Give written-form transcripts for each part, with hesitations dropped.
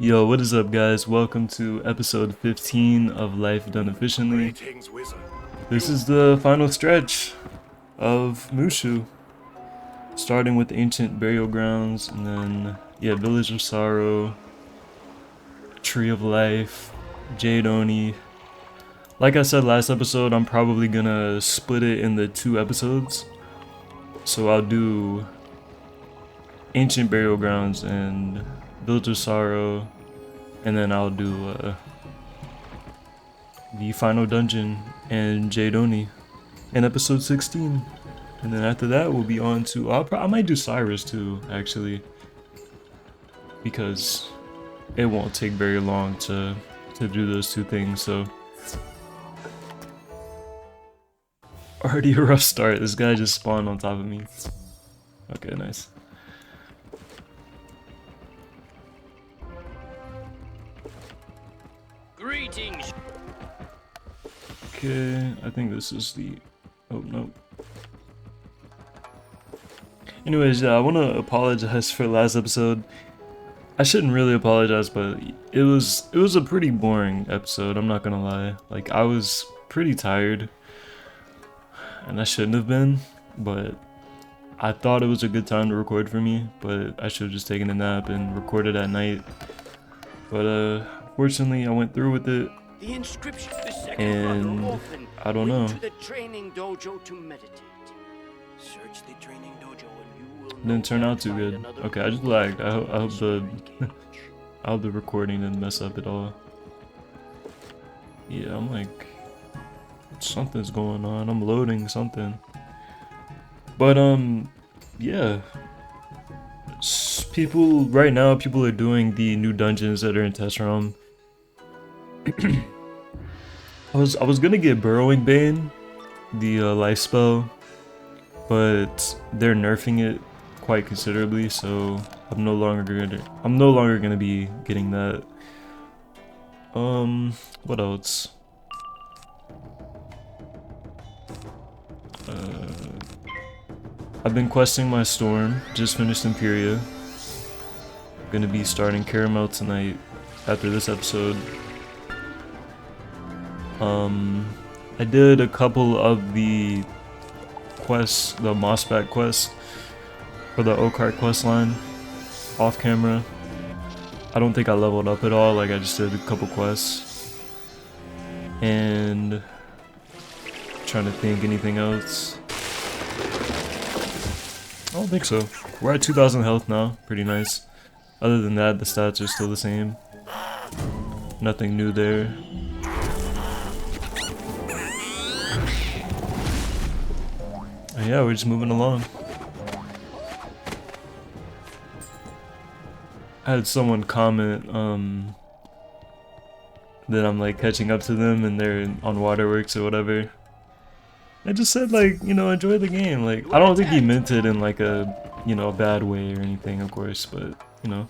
Yo, what is up, guys? Welcome to episode 15 of Life Done Efficiently. Greetings, Wizard. This is the final stretch of Mooshu, starting with Ancient Burial Grounds, and then, yeah, Village of Sorrow, Tree of Life, Jade Oni. Like I said last episode, I'm probably gonna split it into 2 episodes. So I'll do Ancient Burial Grounds and Village of Sorrow, and then I'll do the final dungeon and Jade Oni in episode 16. And then after that, we'll be on to I might do Cyrus too, actually, because it won't take very long to do those 2 things. So already a rough start. This guy just spawned on top of me. Okay, nice. Greetings. Okay, I think this is the... Oh, no. Anyways, yeah, I want to apologize for last episode. I shouldn't really apologize, but it was a pretty boring episode, I'm not gonna lie. Like, I was pretty tired, and I shouldn't have been, but I thought it was a good time to record for me, but I should have just taken a nap and recorded at night. But fortunately, I went through with it. The inscription. The second And brother often I don't know. went to the training dojo to meditate. Search the training dojo and you will Didn't turn out too good. Okay, I just lagged. I hope the I hope the recording didn't mess up at all. Yeah, I'm like, something's going on. I'm loading something. But yeah. People right now, people are doing the new dungeons that are in test realm. I was gonna get Burrowing Bane, the life spell, but they're nerfing it quite considerably, so I'm no longer gonna be getting that. What else? I've been questing my storm. Just finished Imperia. I'm gonna be starting Caramel tonight after this episode. I did a couple of the quests, the Mossback quest, for the Oakheart quest line, off camera. I don't think I leveled up at all, like I just did a couple quests. And trying to think anything else. I don't think so. We're at 2,000 health now, pretty nice. Other than that, the stats are still the same. Nothing new there. And yeah, we're just moving along. I had someone comment that I'm like catching up to them and they're on Waterworks or whatever. I just said, like, you know, enjoy the game. Like, I don't think he meant it in like a, you know, bad way or anything, of course, but you know,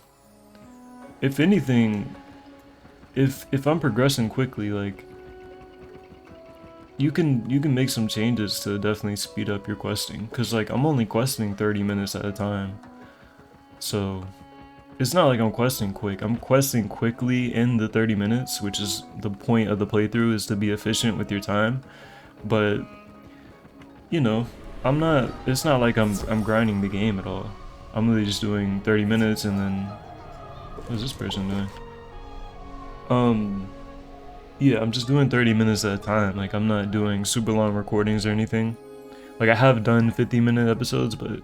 if anything, if I'm progressing quickly, like, you can make some changes to definitely speed up your questing, because like I'm only questing 30 minutes at a time, so it's not like I'm questing quick. I'm questing quickly in the 30 minutes, which is the point of the playthrough, is to be efficient with your time. But you know, it's not like I'm grinding the game at all. I'm really just doing 30 minutes and then, what is this person doing? Yeah, I'm just doing 30 minutes at a time. Like, I'm not doing super long recordings or anything. Like, I have done 50-minute episodes, but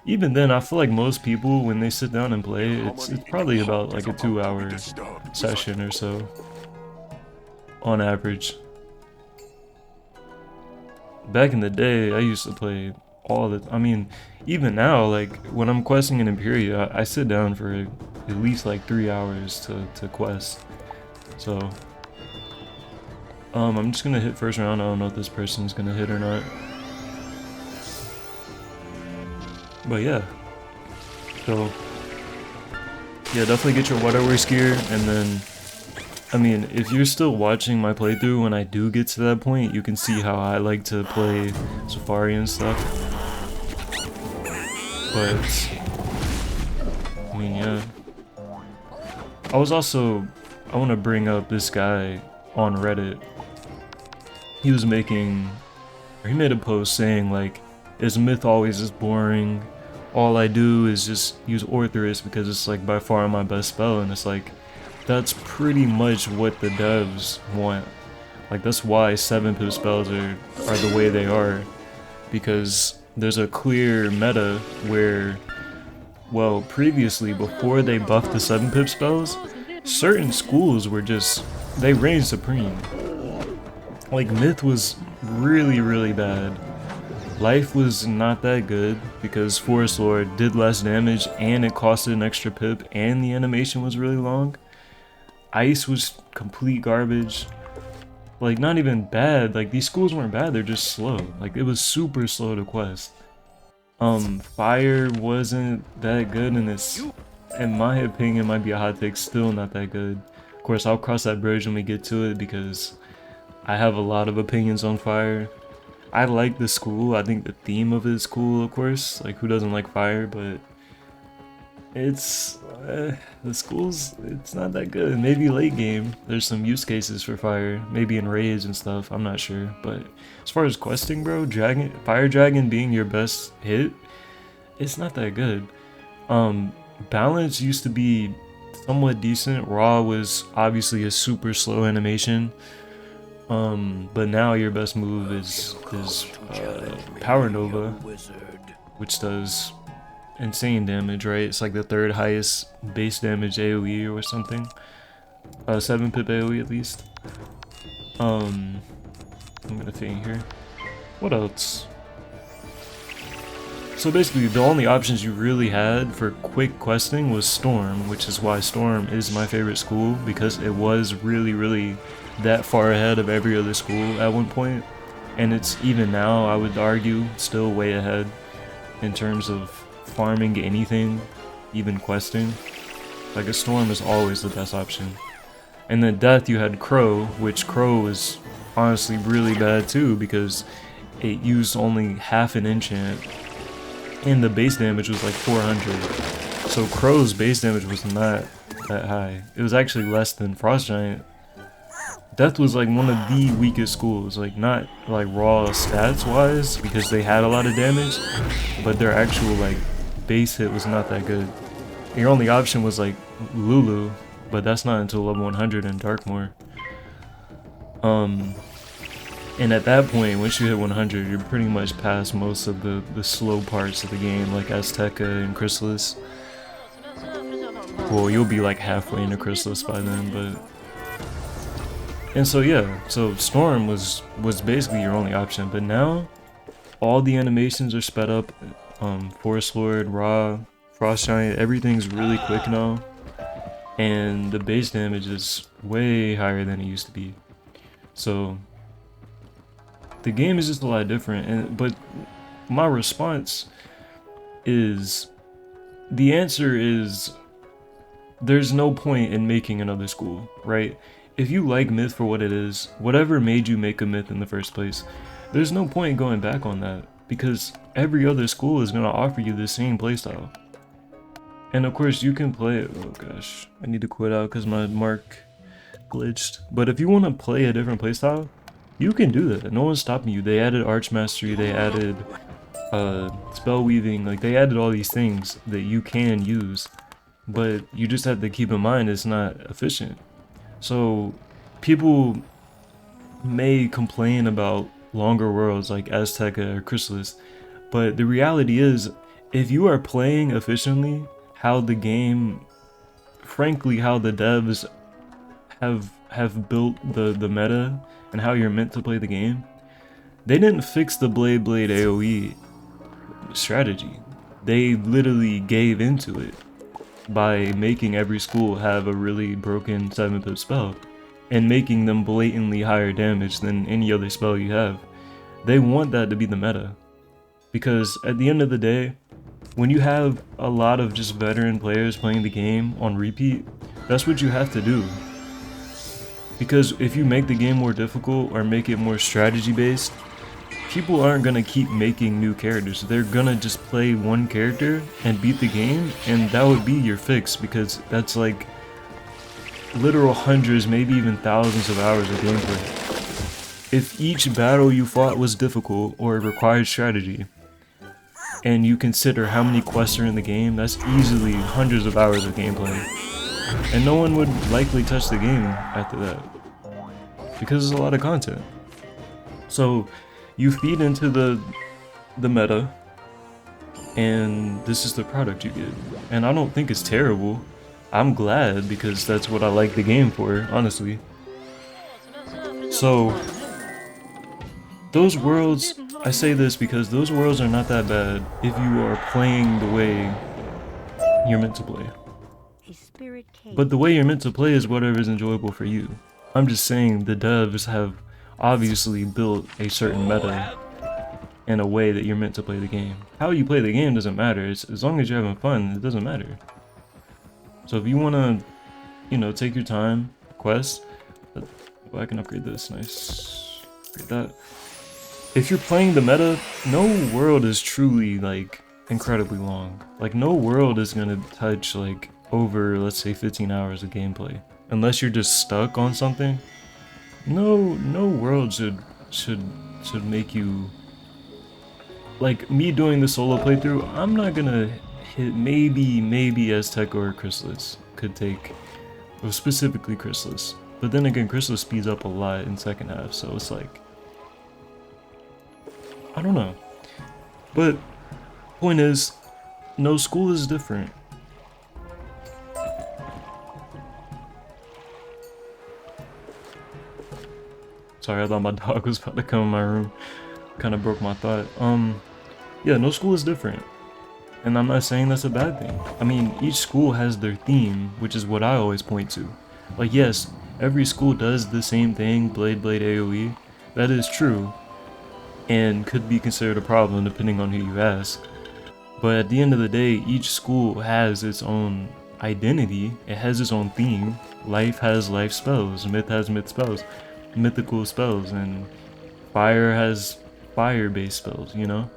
even then, I feel like most people, when they sit down and play, it's probably about like a 2-hour session or so, on average. Back in the day, I used to play I mean, even now, like, when I'm questing in Imperia, I sit down for at least like 3 hours to quest. So, I'm just gonna hit first round. I don't know if this person's gonna hit or not. But yeah. So, yeah, definitely get your Waterworks gear, and then, I mean, if you're still watching my playthrough when I do get to that point, you can see how I like to play Safari and stuff. But, I mean, yeah. I want to bring up this guy on Reddit. He made a post saying like, is myth always as boring? All I do is just use Orthrus because it's like by far my best spell, and it's like, that's pretty much what the devs want. Like that's why 7-pip spells are the way they are, because there's a clear meta where, well, previously, before they buffed the 7-pip spells, certain schools were just, they reigned supreme. Like, Myth was really, really bad. Life was not that good, because Forest Lord did less damage, and it costed an extra pip, and the animation was really long. Ice was complete garbage. Like, not even bad, like, these schools weren't bad, they're just slow. Like, it was super slow to quest. Fire wasn't that good, and it's, in my opinion, might be a hot take, still not that good. Of course, I'll cross that bridge when we get to it, because I have a lot of opinions on Fire. I like the school, I think the theme of it is cool, of course, like, who doesn't like Fire, but it's, the school's, it's not that good. Maybe late game, there's some use cases for Fire, maybe in raids and stuff, I'm not sure, but as far as questing, bro, Fire Dragon being your best hit, it's not that good. Balance used to be somewhat decent. Raw was obviously a super slow animation, but now your best move is Power Nova, which does insane damage, right? It's like the third highest base damage AoE or something. 7-pip AoE at least. I'm gonna faint here. What else? So basically, the only options you really had for quick questing was Storm, which is why Storm is my favorite school, because it was really, really that far ahead of every other school at one point. And it's, even now, I would argue, still way ahead in terms of farming anything, even questing. Like, a Storm is always the best option. And then Death, you had Crow, which Crow is honestly really bad too, because it used only half an enchant, and the base damage was like 400. So Crow's base damage was not that high. It was actually less than Frost Giant. Death was like one of the weakest schools, like not like raw stats wise, because they had a lot of damage, but their actual like base hit was not that good. Your only option was like Lulu, but that's not until level 100 in Darkmoor. And at that point, once you hit 100, you're pretty much past most of the slow parts of the game, like Azteca and Chrysalis. Well, you'll be like halfway into Chrysalis by then, but... And so yeah, so Storm was basically your only option, but now, all the animations are sped up. Forest Lord, Ra, Frost Giant, everything's really quick now. And the base damage is way higher than it used to be. So... the game is just a lot different, but my response is, the answer is, there's no point in making another school, right? If you like Myth for what it is, whatever made you make a Myth in the first place, there's no point going back on that, because every other school is going to offer you the same playstyle. And of course you can play it, oh gosh, I need to quit out because my mark glitched. But if you want to play a different playstyle, you can do that, no one's stopping you. They added Arch Mastery, they added Spell Weaving, like they added all these things that you can use, but you just have to keep in mind it's not efficient. So people may complain about longer worlds like Azteca or Chrysalis, but the reality is, if you are playing efficiently, how the game, frankly how the devs have built the meta and how you're meant to play the game, they didn't fix the Blade AoE strategy. They literally gave into it by making every school have a really broken 7-pip spell and making them blatantly higher damage than any other spell you have. They want that to be the meta, because at the end of the day, when you have a lot of just veteran players playing the game on repeat, that's what you have to do. Because if you make the game more difficult or make it more strategy based, people aren't gonna keep making new characters. They're gonna just play one character and beat the game, and that would be your fix, because that's like literal hundreds, maybe even thousands of hours of gameplay. If each battle you fought was difficult or required strategy, and you consider how many quests are in the game, that's easily hundreds of hours of gameplay. And no one would likely touch the game after that, because there's a lot of content. So you feed into the meta, and this is the product you get. And I don't think it's terrible. I'm glad, because that's what I like the game for, honestly. So those worlds, I say this because those worlds are not that bad if you are playing the way you're meant to play. But the way you're meant to play is whatever is enjoyable for you. I'm just saying the devs have obviously built a certain meta in a way that you're meant to play the game. How you play the game doesn't matter. As long as you're having fun, it doesn't matter. So if you want to, you know, take your time, quest. Oh, I can upgrade this. Nice. Upgrade that. If you're playing the meta, no world is truly like incredibly long. Like no world is gonna touch like over, let's say, 15 hours of gameplay, unless you're just stuck on something. No world should make you, like me doing the solo playthrough. I'm not gonna hit maybe Aztec or Chrysalis could take, or specifically Chrysalis. But then again, Chrysalis speeds up a lot in second half, so it's like, I don't know. But point is, no school is different. Sorry, I thought my dog was about to come in my room. Kind of broke my thought. Yeah, no school is different. And I'm not saying that's a bad thing. I mean, each school has their theme, which is what I always point to. Like, yes, every school does the same thing, Blade AoE. That is true. And could be considered a problem depending on who you ask. But at the end of the day, each school has its own identity. It has its own theme. Life has life spells. Myth has myth spells. Mythical spells. And fire has fire-based spells, you know?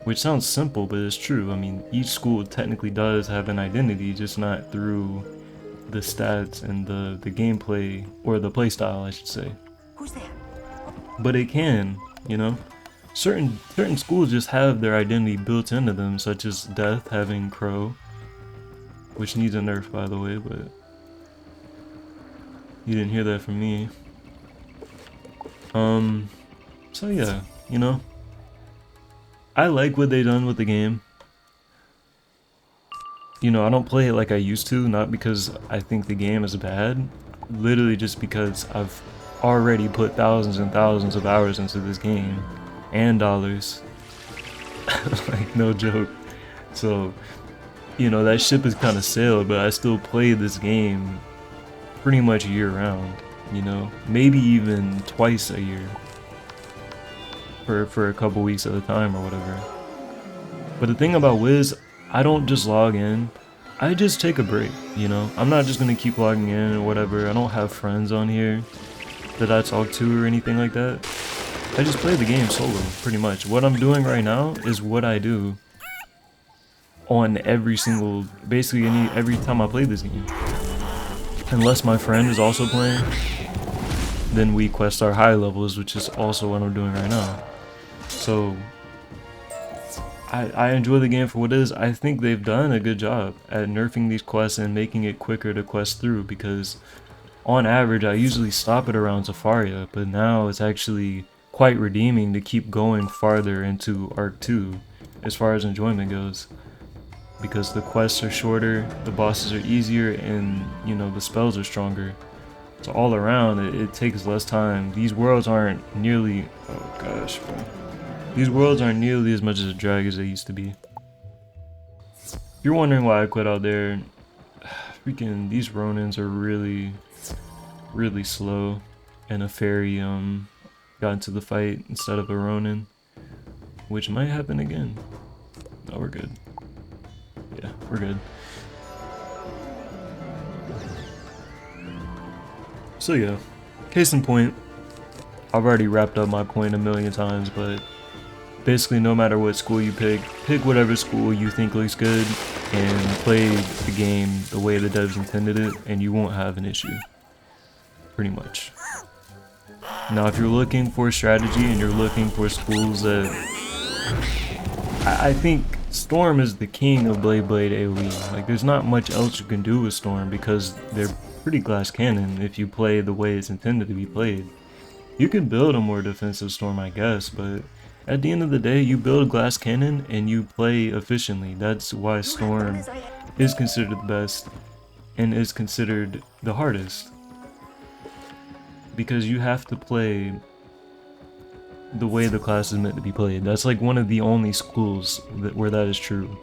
Which sounds simple, but it's true. I mean, each school technically does have an identity, just not through the stats and the gameplay, or the playstyle, I should say. Who's that? But it can, you know? Certain schools just have their identity built into them, such as Death having Crow, which needs a nerf, by the way, but you didn't hear that from me. So yeah, you know? I like what they done with the game. You know, I don't play it like I used to, not because I think the game is bad, literally just because I've already put thousands and thousands of hours into this game, and dollars. Like, no joke. So, you know, that ship has kind of sailed, but I still play this game pretty much year round, you know? Maybe even twice a year. For a couple weeks at a time or whatever. But the thing about Wiz, I don't just log in, I just take a break, you know? I'm not just gonna keep logging in or whatever. I don't have friends on here that I talk to or anything like that. I just play the game solo, pretty much. What I'm doing right now is what I do on every single, basically every time I play this game. Unless my friend is also playing, then we quest our high levels, which is also what I'm doing right now. So I enjoy the game for what it is. I think they've done a good job at nerfing these quests and making it quicker to quest through, because on average I usually stop at around Zafaria, but now it's actually quite redeeming to keep going farther into Arc 2 as far as enjoyment goes, because the quests are shorter, the bosses are easier, and you know, the spells are stronger. So all around it takes less time. These worlds aren't nearly, oh gosh, bro. These worlds aren't nearly as much as a drag as they used to be. If you're wondering why I quit out there, freaking these Ronins are really slow, and a fairy got into the fight instead of a Ronin, which might happen again. No, we're good. Yeah, we're good. So yeah, case in point, I've already wrapped up my point a million times, but basically no matter what school you pick whatever school you think looks good and play the game the way the devs intended it, and you won't have an issue, pretty much. Now if you're looking for strategy and you're looking for schools that, I think Storm is the king of Blade AoE. Like, there's not much else you can do with Storm because they're pretty glass cannon if you play the way it's intended to be played. You can build a more defensive Storm, I guess, but at the end of the day, you build glass cannon and you play efficiently. That's why Storm is considered the best and is considered the hardest. Because you have to play the way the class is meant to be played. That's like one of the only schools where that is true.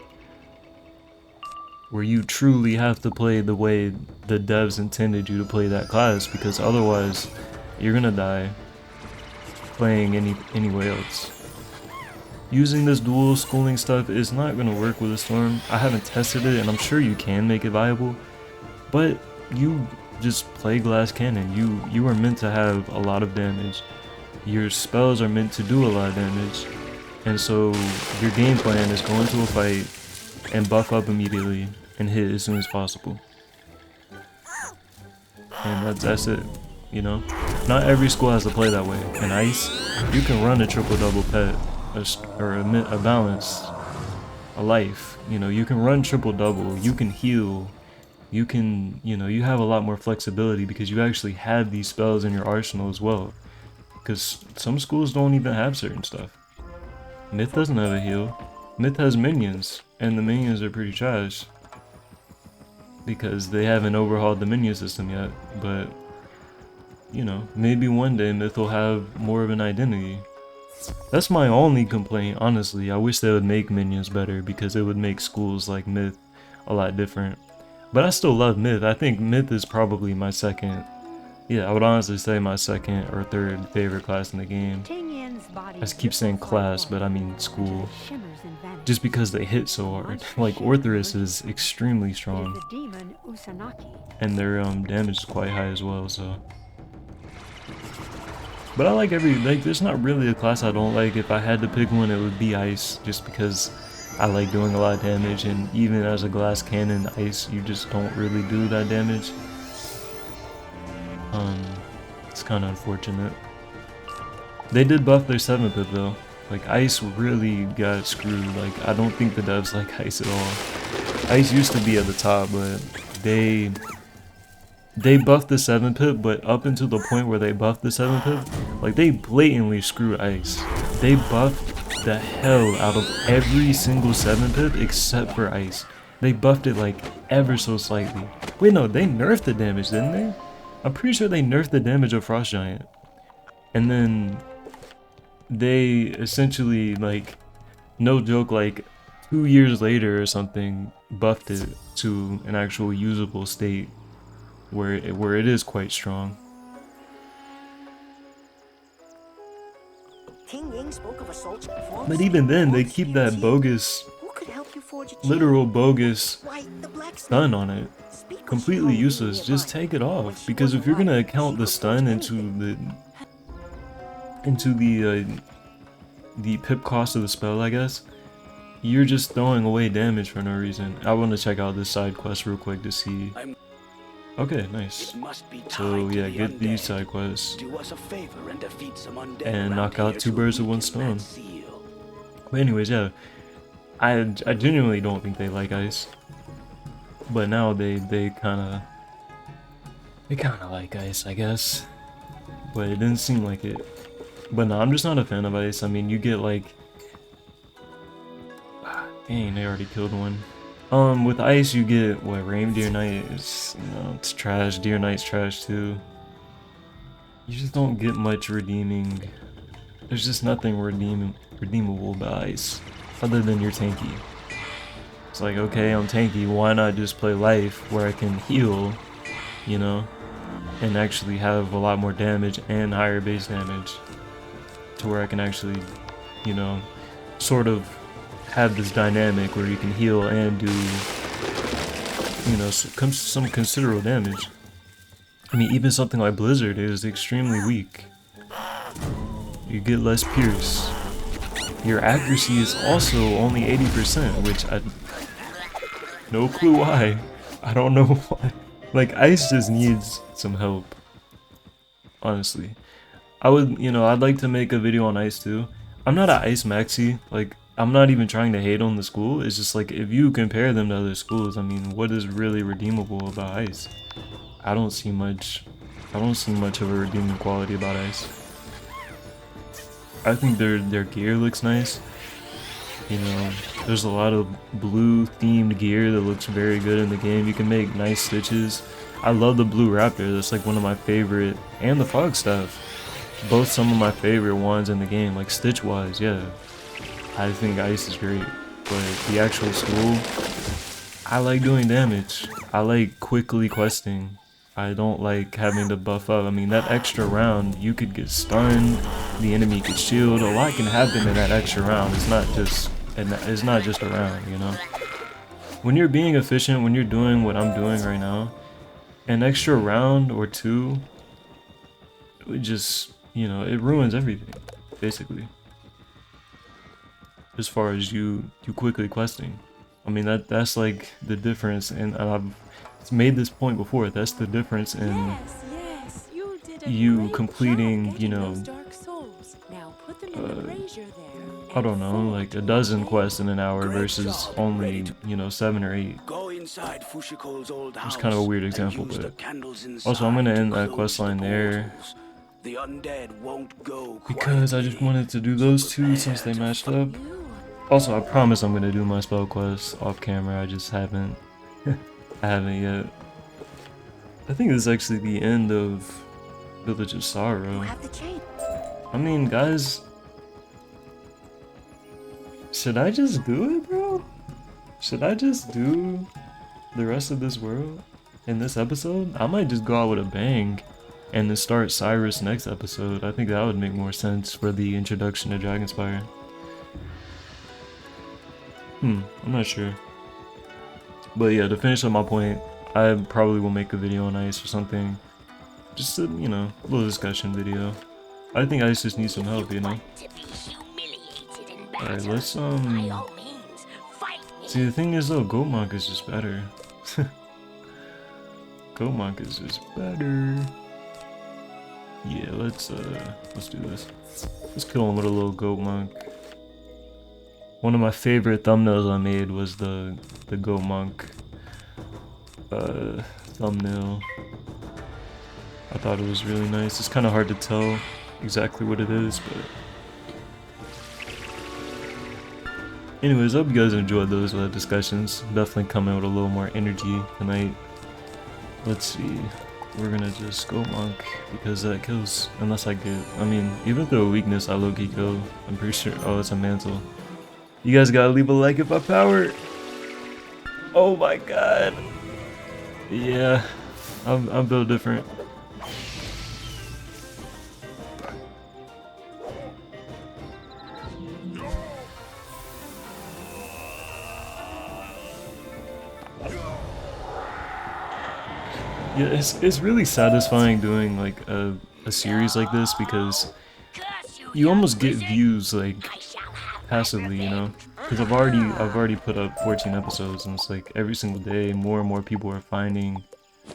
Where you truly have to play the way the devs intended you to play that class, because otherwise you're gonna die playing anywhere else. Using this dual schooling stuff is not gonna work with a Storm. I haven't tested it and I'm sure you can make it viable, but you just play glass cannon. You are meant to have a lot of damage. Your spells are meant to do a lot of damage, and so your game plan is go into a fight and buff up immediately and hit as soon as possible. And that's it, you know? Not every school has to play that way. In Ice, you can run a triple-double pet, or a balance, a life. You know, you can run triple-double, you can heal, you can, you know, you have a lot more flexibility because you actually have these spells in your arsenal as well. Because some schools don't even have certain stuff. Myth doesn't have a heal. Myth has minions, and the minions are pretty trash. Because they haven't overhauled the minion system yet, but, you know, maybe one day Myth will have more of an identity. That's my only complaint, honestly. I wish they would make minions better, because it would make schools like Myth a lot different. But I still love Myth. I think Myth is probably my second, yeah, I would honestly say my second or third favorite class in the game. I keep saying class, but I mean school. Just because they hit so hard. Like, Orthrus is extremely strong. And their damage is quite high as well, so. But I like there's not really a class I don't like. If I had to pick one, it would be Ice, just because I like doing a lot of damage, and even as a glass cannon, Ice, you just don't really do that damage. It's kind of unfortunate. They did buff their 7-pip though. Like, Ice really got screwed. Like, I don't think the devs like Ice at all. Ice used to be at the top, but they buffed the 7-pip, but up until the point where they buffed the 7-pip, like, they blatantly screwed Ice. They buffed the hell out of every single 7-pip except for Ice. They buffed it like ever so slightly. Wait, no, they nerfed the damage, didn't they? I'm pretty sure they nerfed the damage of Frost Giant. And then they essentially, like, no joke, like 2 years later or something, buffed it to an actual usable state where it is quite strong. But even then, they keep that bogus, literal bogus stun on it. Completely useless. Just take it off, because if you're gonna count the stun into the pip cost of the spell, I guess, you're just throwing away damage for no reason. I want to check out this side quest real quick to see. Okay, nice. So yeah, get these side quests and knock out 2 birds with 1 stone. But anyways, yeah, I genuinely don't think they like Ice, but now they kind of like Ice, I guess. But it didn't seem like it. But no, I'm just not a fan of Ice. I mean, you get like, dang, they already killed one. With Ice, you get, what, Reindeer Knight is, you know, it's trash. Deer Knight's trash too. You just don't get much redeeming. There's just nothing redeemable about Ice, other than you're tanky. It's like, okay, I'm tanky, why not just play Life, where I can heal, you know, and actually have a lot more damage and higher base damage, to where I can actually, you know, sort of have this dynamic where you can heal and do, you know, some considerable damage. I mean, even something like Blizzard is extremely weak. You get less pierce, your accuracy is also only 80%, which I no clue why. I don't know why. Like, ice just needs some help, honestly. I would, I'd like to make a video on ice too. I'm not an ice maxi, like, I'm not even trying to hate on the school. It's just like, if you compare them to other schools, I mean, what is really redeemable about ice? I don't see much of a redeeming quality about ice. I think their gear looks nice. There's a lot of blue themed gear that looks very good in the game. You can make nice stitches. I love the blue raptor. That's like one of my favorite, and the fog staff. Both some of my favorite ones in the game, like stitch wise, yeah. I think ice is great, but the actual school, I like doing damage. I like quickly questing. I don't like having to buff up. I mean, that extra round, you could get stunned, the enemy could shield. A lot can happen in that extra round. It's not just a round, When you're being efficient, when you're doing what I'm doing right now, an extra round or two, it just, it ruins everything, basically. As far as you quickly questing. I mean, that's like the difference, and I've made this point before. That's the difference in you completing, I don't know, like a dozen quests in an hour versus only, 7 or 8. It's kind of a weird example, but also I'm gonna end that quest line there because I just wanted to do those two since they matched up. Also, I promise I'm gonna do my spell quest off camera. I just haven't. I haven't yet. I think this is actually the end of Village of Sorrow. I mean, guys, should I just do it, bro? Should I just do the rest of this world in this episode? I might just go out with a bang and then start Cyrus next episode. I think that would make more sense for the introduction to Dragonspire. I'm not sure. But yeah, to finish up my point, I probably will make a video on ice or something. Just a, little discussion video. I think ice just needs some help, Alright, let's, see, the thing is though, Goatmonk is just better. Goatmonk is just better. Yeah, let's do this. Let's kill him with a little Goatmonk. One of my favorite thumbnails I made was the Goatmonk thumbnail. I thought it was really nice. It's kind of hard to tell exactly what it is, but anyways, I hope you guys enjoyed those discussions. Definitely coming with a little more energy tonight. Let's see. We're gonna just Goatmonk because that kills. Unless I get, I mean, even though a weakness I low-key kill, I'm pretty sure. Oh, it's a mantle. You guys gotta leave a like if I power. Oh my god. Yeah, I'm built different. Yeah, it's really satisfying doing like a series like this because you almost get views like passively, because I've already put up 14 episodes and it's like every single day more and more people are finding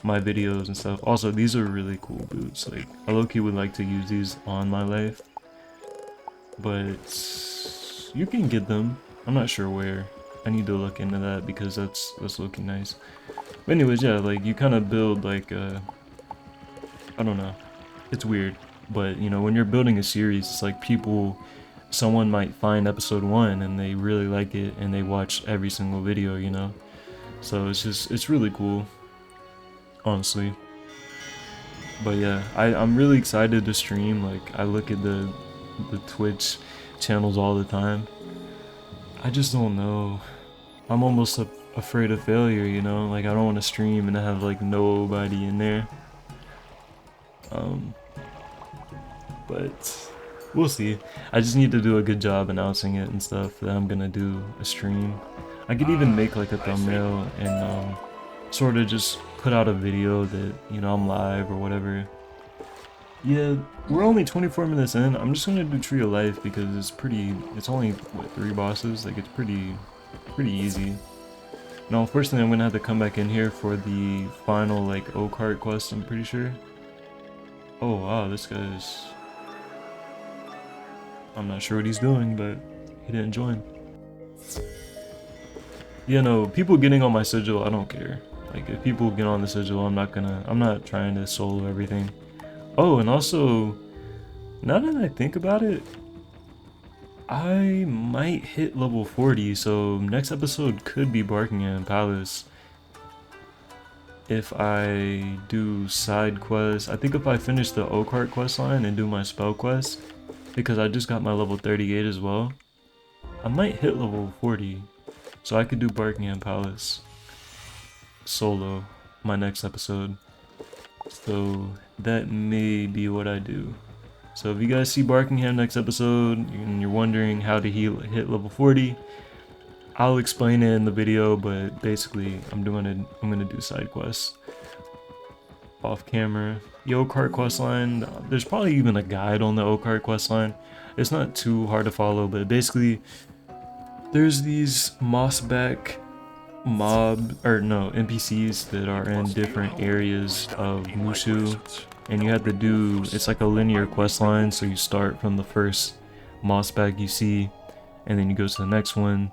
my videos and stuff. Also, these are really cool boots. Like, I low-key would like to use these on my life, but you can get them. I'm not sure where. I need to look into that because that's looking nice. But anyways, yeah, like you kind of build like I don't know. It's weird, but when you're building a series, it's like someone might find episode 1 and they really like it and they watch every single video, So it's really cool, honestly. But yeah, I'm really excited to stream. Like, I look at the Twitch channels all the time. I just don't know. I'm almost afraid of failure, Like, I don't want to stream and have like nobody in there. But we'll see. I just need to do a good job announcing it and stuff that I'm gonna do a stream. I could even make like a thumbnail and sort of just put out a video that I'm live or whatever. Yeah, we're only 24 minutes in. I'm just gonna do Tree of Life because it's only, what, 3 bosses? Like, it's pretty easy. Now, unfortunately, I'm gonna have to come back in here for the final, like, O-Cart quest, I'm pretty sure. Oh, wow, this guy's... I'm not sure what he's doing, but he didn't join. You know, people getting on my sigil, I don't care. Like, if people get on the sigil, I'm not trying to solo everything. Oh, and also, now that I think about it, I might hit level 40, so next episode could be Barkingham Palace. If I do side quests, I think if I finish the O-Cart quest line and do my spell quest, because I just got my level 38 as well, I might hit level 40, so I could do Barkingham Palace solo my next episode. So that may be what I do. So if you guys see Barkingham next episode and you're wondering how to hit level 40, I'll explain it in the video, but basically I'm gonna do side quests off camera. The O-Cart quest line, there's probably even a guide on the O-Cart quest line. It's not too hard to follow, but basically there's these mossback NPCs that are in different areas of Mooshu, and you have to do, it's like a linear quest line, so you start from the first mossback you see, and then you go to the next one,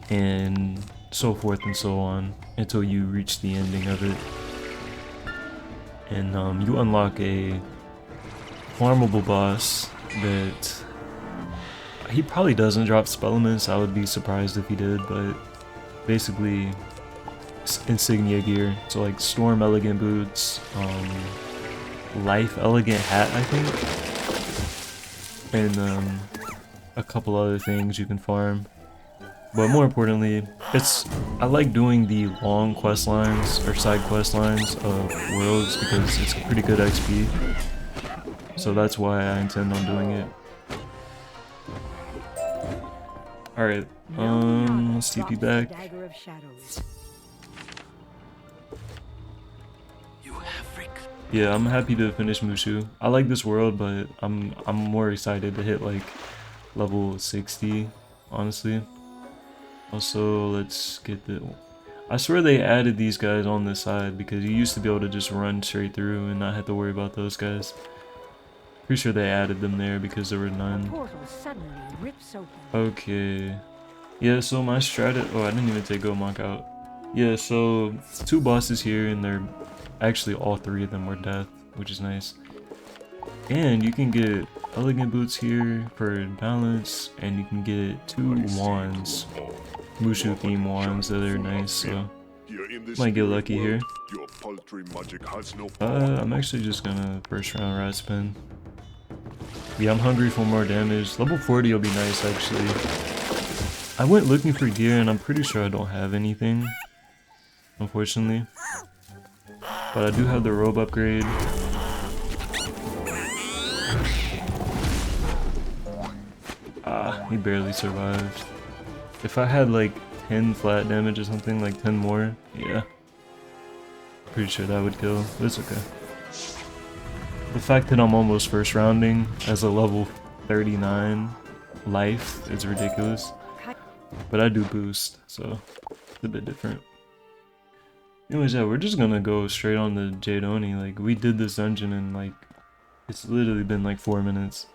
and so forth and so on, until you reach the ending of it. And you unlock a farmable boss that he probably doesn't drop spell elements. I would be surprised if he did, but basically insignia gear, so like Storm Elegant boots, Life Elegant hat, I think, and a couple other things you can farm. But more importantly, I like doing the long quest lines or side quest lines of worlds because it's pretty good XP. So that's why I intend on doing it. Alright, let's TP back. Yeah, I'm happy to finish Mooshu. I like this world, but I'm more excited to hit like level 60, honestly. Also, let's get the... I swear they added these guys on this side because you used to be able to just run straight through and not have to worry about those guys. Pretty sure they added them there because there were none. Okay. Yeah, so my strat... Oh, I didn't even take Go Monk out. Yeah, so 2 bosses here, and they're... Actually, all 3 of them were death, which is nice. And you can get Elegant Boots here for balance, and you can get 2 wands. Mooshu theme wands that are nice, so... Might get lucky here. I'm actually just gonna first round rat spin. Yeah, I'm hungry for more damage. Level 40 will be nice, actually. I went looking for gear, and I'm pretty sure I don't have anything, unfortunately. But I do have the robe upgrade. Ah, he barely survived. If I had like 10 flat damage or something, like 10 more, yeah. Pretty sure that would kill, but it's okay. The fact that I'm almost first rounding as a level 39 life is ridiculous. But I do boost, so it's a bit different. Anyways, yeah, we're just gonna go straight on the Jade Oni. Like, we did this dungeon in like, it's literally been like 4 minutes.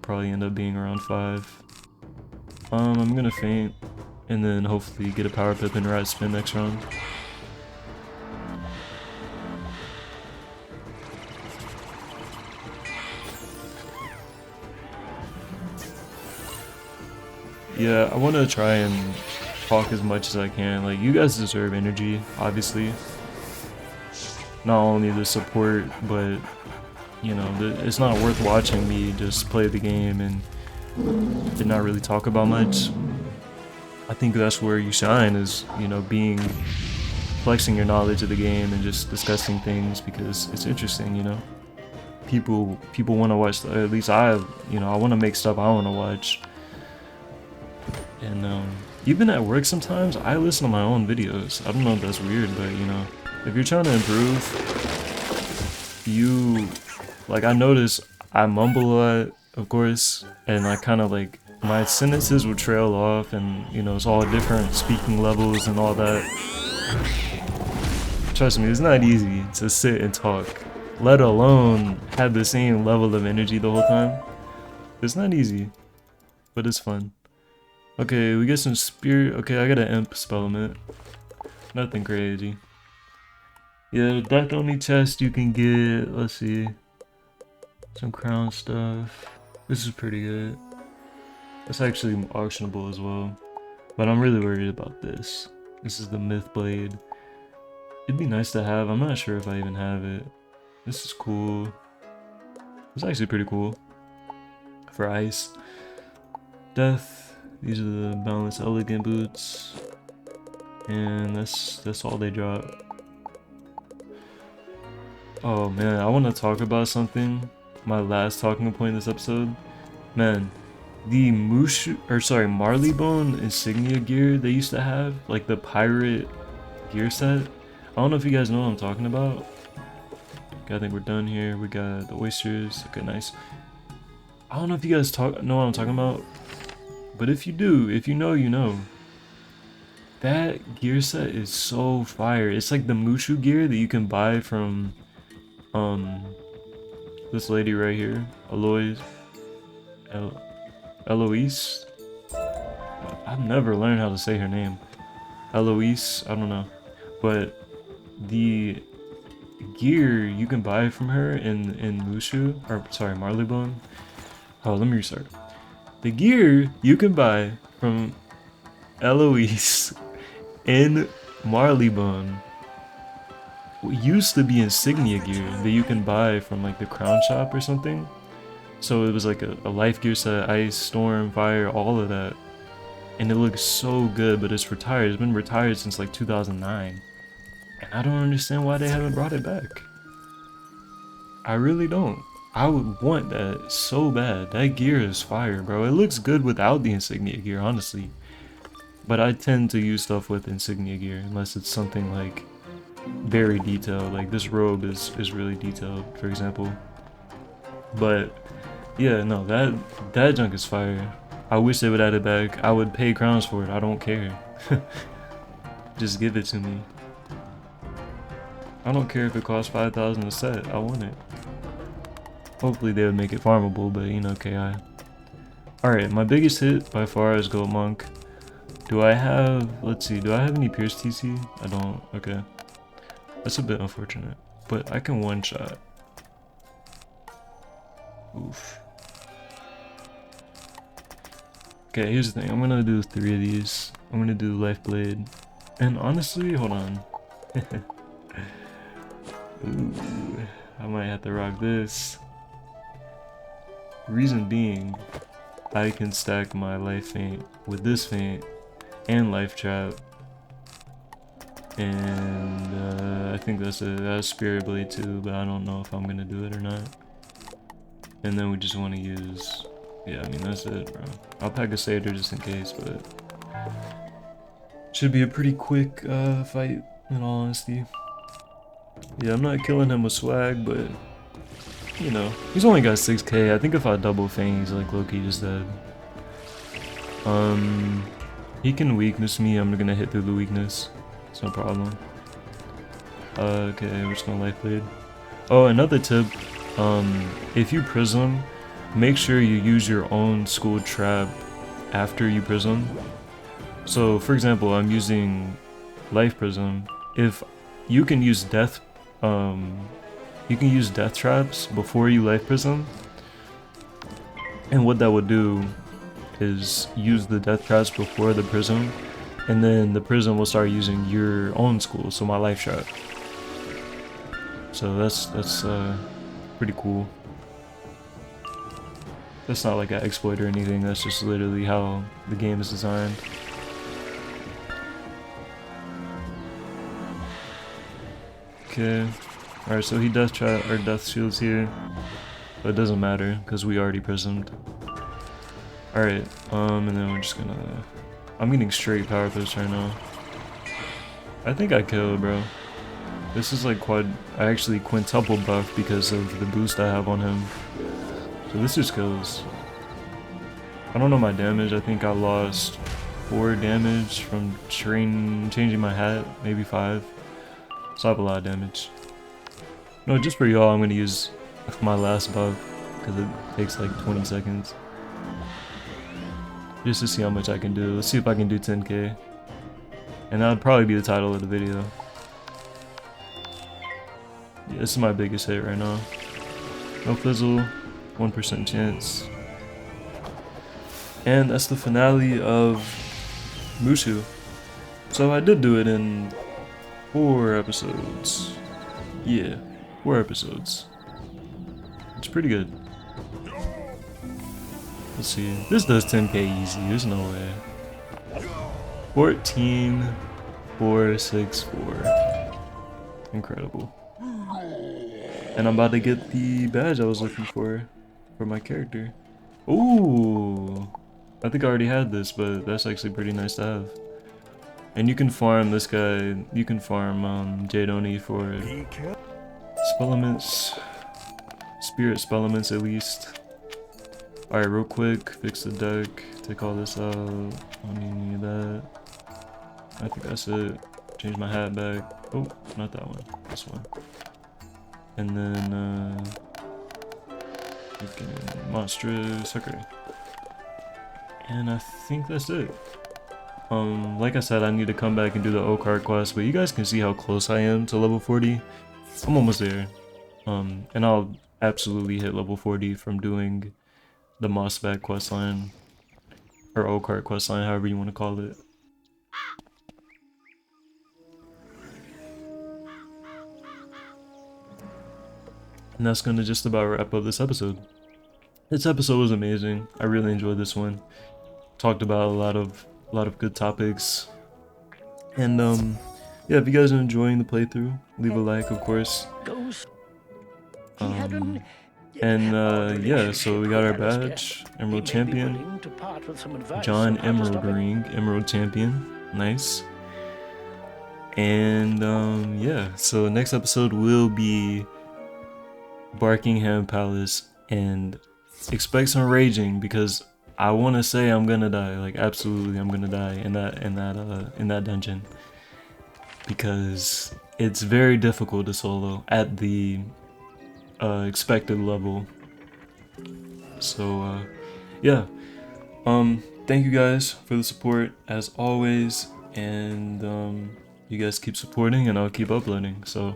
Probably end up being around 5. I'm gonna faint, and then hopefully get a power pip and rat spin next round. Yeah, I want to try and talk as much as I can. Like, you guys deserve energy, obviously. Not only the support, but, you know, it's not worth watching me just play the game and did not really talk about much. I think that's where you shine, is, you know, flexing your knowledge of the game and just discussing things because it's interesting, you know. People want to watch, at least I want to make stuff I want to watch. And even at work sometimes, I listen to my own videos. I don't know if that's weird, but you know, if you're trying to improve, you, like, I notice I mumble a lot, of course, and I kind of like, my sentences will trail off, and you know, it's all different speaking levels and all that. Trust me, it's not easy to sit and talk, let alone have the same level of energy the whole time. It's not easy, but it's fun. Okay, we get some spirit. Okay, I got an imp spellment. Nothing crazy. Yeah, Death Oni chest you can get. Let's see. Some crown stuff. This is pretty good. It's actually auctionable as well. But I'm really worried about this. This is the Myth Blade. It'd be nice to have. I'm not sure if I even have it. This is cool. It's actually pretty cool. For ice. Death. These are the Balanced Elegant boots. And that's all they drop. Oh man, I want to talk about something. My last talking point this episode. Man, the Mooshu, or sorry, Marleybone insignia gear they used to have, like the pirate gear set. I don't know if you guys know what I'm talking about. Okay, I think we're done here. We got the oysters. Okay, nice. I don't know if you guys know what I'm talking about, but if you do, if you know, you know. That gear set is so fire. It's like the Mooshu gear that you can buy from this lady right here, Eloise. I've never learned how to say her name. Eloise, I don't know, but the gear you can buy from her in Mooshu, or sorry, Marleybone. Oh, let me restart. The gear you can buy from Eloise in Marleybone used to be insignia gear that you can buy from like the crown shop or something. So it was like a life gear set, ice, storm, fire, all of that. And it looks so good, but it's retired. It's been retired since like 2009. And I don't understand why they haven't brought it back. I really don't. I would want that so bad. That gear is fire, bro. It looks good without the insignia gear, honestly. But I tend to use stuff with insignia gear unless it's something like very detailed. Like this robe is really detailed, for example. But yeah, no, that junk is fire. I wish they would add it back. I would pay crowns for it. I don't care. Just give it to me. I don't care if it costs 5,000 a set. I want it. Hopefully they would make it farmable, but you know, KI. Alright, my biggest hit by far is Gold Monk. Do I have, let's see, do I have any Pierce TC? I don't, okay. That's a bit unfortunate, but I can one shot. Oof. Okay, here's the thing. I'm gonna do 3 of these. I'm gonna do Life Blade. And honestly, hold on. Ooh, I might have to rock this. Reason being, I can stack my Life Feint with this Feint and Life Trap. And I think that's that's Spirit Blade too, but I don't know if I'm gonna do it or not. And then we just want to use, yeah, I mean that's it, bro. I'll pack a Satyr just in case, but should be a pretty quick fight, in all honesty. Yeah, I'm not killing him with swag, but you know, he's only got 6k. I think if I double Fang, he's like low-key just dead. He can weakness me. I'm gonna hit through the weakness. It's no problem. Okay, we're just gonna Life Blade. Oh, another tip. If you prism, make sure you use your own school trap after you prism. So, for example, I'm using Life Prism. If you can use death traps before you Life Prism, and what that would do is use the death traps before the prism, and then the prism will start using your own school, so my life trap. So that's pretty cool. That's not like an exploit or anything, that's just literally how the game is designed. Okay. Alright, so he death trap or death shields here. But it doesn't matter, because we already prismed. Alright, and then we're just gonna, I'm getting straight power push right now. I think I killed, bro. This is like quite, I actually quintuple buff because of the boost I have on him. So this just kills. I don't know my damage. I think I lost 4 damage from changing my hat, maybe 5. So I have a lot of damage. No, just for y'all, I'm gonna use my last buff because it takes like 20 seconds. Just to see how much I can do. Let's see if I can do 10k. And that would probably be the title of the video. Yeah, this is my biggest hit right now. No fizzle, 1% chance. And that's the finale of Mooshu. So I did do it in 4 episodes. Yeah, 4 episodes. It's pretty good. Let's see. This does 10k easy. There's no way. 14, 4, 6, 4. Incredible. And I'm about to get the badge I was looking for my character. Ooh. I think I already had this, but that's actually pretty nice to have. And you can farm this guy. You can farm Jade Oni for spellements. Spirit spellements at least. Alright, real quick, fix the deck, take all this out, I don't need any of that. I think that's it. Change my hat back. Oh, not that one, this one. And then, freaking monstrous, okay. And I think that's it. Like I said, I need to come back and do the O-Card quest, but you guys can see how close I am to level 40. I'm almost there. And I'll absolutely hit level 40 from doing the Mossback questline, or O-Card questline, however you want to call it. And that's gonna just about wrap up this episode. This episode was amazing. I really enjoyed this one. Talked about a lot of good topics. And yeah, if you guys are enjoying the playthrough, leave a like, of course. And yeah, so we got our badge, Emerald Champion, John Emerald Ring, Emerald Champion, nice. And yeah, so next episode will be Barkingham Palace, and expect some raging because I want to say I'm gonna die, like absolutely I'm gonna die in that dungeon because it's very difficult to solo at the expected level. So yeah, thank you guys for the support as always, and you guys keep supporting and I'll keep uploading. So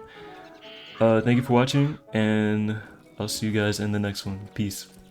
thank you for watching, and I'll see you guys in the next one. Peace.